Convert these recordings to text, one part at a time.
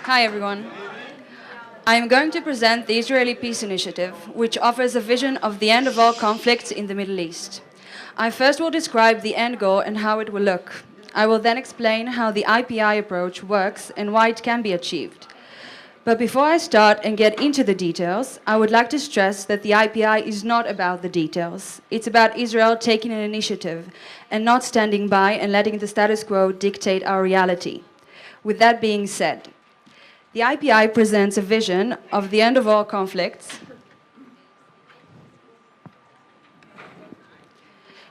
Hi, everyone. I am going to present the Israeli Peace Initiative, which offers a vision of the end of all conflicts in the Middle East. I first will describe the end goal and how it will look. I will then explain how the IPI approach works and why it can be achieved. But before I start and get into the details, I would like to stress that the IPI is not about the details. It's about Israel taking an initiative and not standing by and letting the status quo dictate our reality. With that being said, the IPI presents a vision of the end of all conflicts.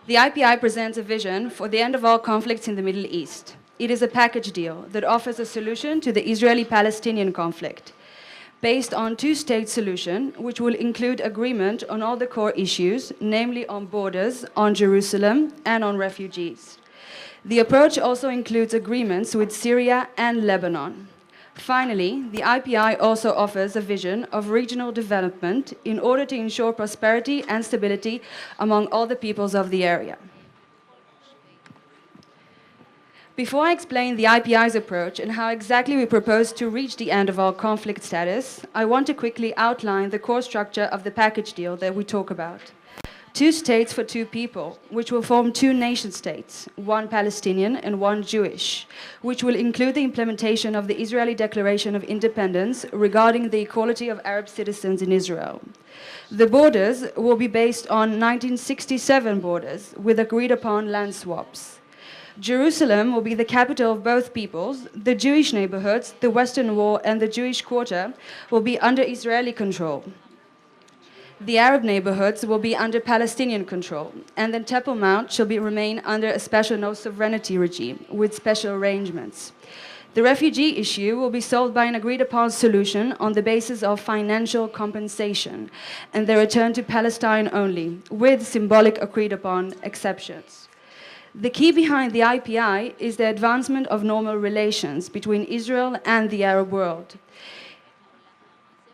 The IPI presents a vision for the end of all conflicts in the Middle East. It is a package deal that offers a solution to the Israeli-Palestinian conflict, based on two-state solution, which will include agreement on all the core issues, namely on borders, on Jerusalem, and on refugees. The approach also includes agreements with Syria and Lebanon. Finally, the IPI also offers a vision of regional development in order to ensure prosperity and stability among all the peoples of the area. Before I explain the IPI's approach and how exactly we propose to reach the end of all conflict status, I want to quickly outline the core structure of the package deal that we talk about. Two states for two people, which will form two nation-states, one Palestinian and one Jewish, which will include the implementation of the Israeli Declaration of Independence regarding the equality of Arab citizens in Israel. The borders will be based on 1967 borders with agreed-upon land swaps. Jerusalem will be the capital of both peoples. The Jewish neighborhoods, the Western Wall and the Jewish Quarter will be under Israeli control. The Arab neighborhoods will be under Palestinian control, and then Temple Mount shall remain under a special no-sovereignty regime with special arrangements. The refugee issue will be solved by an agreed-upon solution on the basis of financial compensation and their return to Palestine only, with symbolic agreed-upon exceptions. The key behind the IPI is the advancement of normal relations between Israel and the Arab world.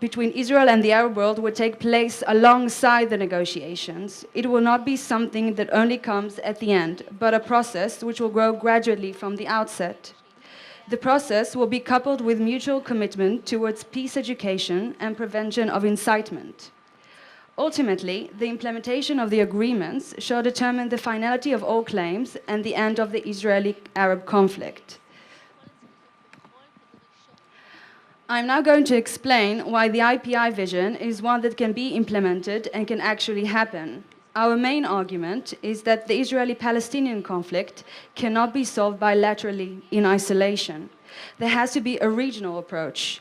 Between Israel and the Arab world will take place alongside the negotiations. It will not be something that only comes at the end, but a process which will grow gradually from the outset. The process will be coupled with mutual commitment towards peace education and prevention of incitement. Ultimately, the implementation of the agreements shall determine the finality of all claims and the end of the Israeli-Arab conflict. I'm now going to explain why the IPI vision is one that can be implemented and can actually happen. Our main argument is that the Israeli-Palestinian conflict cannot be solved bilaterally in isolation. There has to be a regional approach,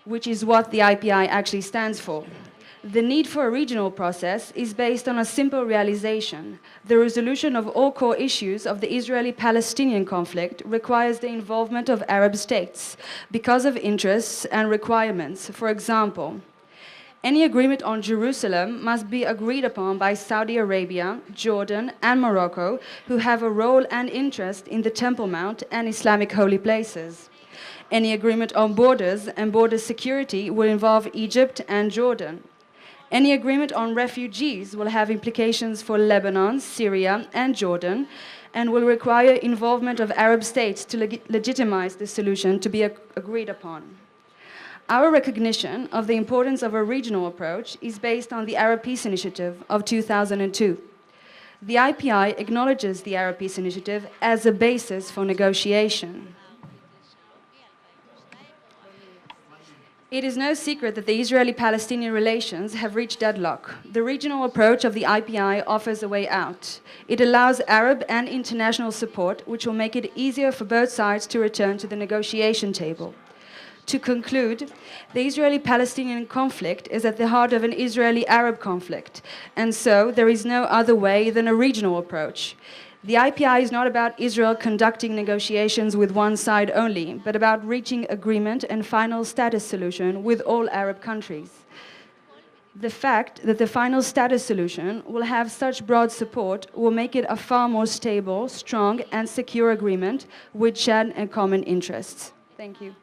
which is what the IPI actually stands for. The need for a regional process is based on a simple realization. The resolution of all core issues of the Israeli-Palestinian conflict requires the involvement of Arab states because of interests and requirements. For example, any agreement on Jerusalem must be agreed upon by Saudi Arabia, Jordan, and Morocco, who have a role and interest in the Temple Mount and Islamic holy places. Any agreement on borders and border security will involve Egypt and Jordan. Any agreement on refugees will have implications for Lebanon, Syria, and Jordan, and will require involvement of Arab states to legitimize the solution to be agreed upon. Our recognition of the importance of a regional approach is based on the Arab Peace Initiative of 2002. The IPI acknowledges the Arab Peace Initiative as a basis for negotiation. It is no secret that the Israeli-Palestinian relations have reached deadlock. The regional approach of the IPI offers a way out. It allows Arab and international support, which will make it easier for both sides to return to the negotiation table. To conclude, the Israeli-Palestinian conflict is at the heart of an Israeli-Arab conflict, and so there is no other way than a regional approach. The IPI is not about Israel conducting negotiations with one side only, but about reaching agreement and final status solution with all Arab countries. The fact that the final status solution will have such broad support will make it a far more stable, strong, and secure agreement with shared and common interests. Thank you.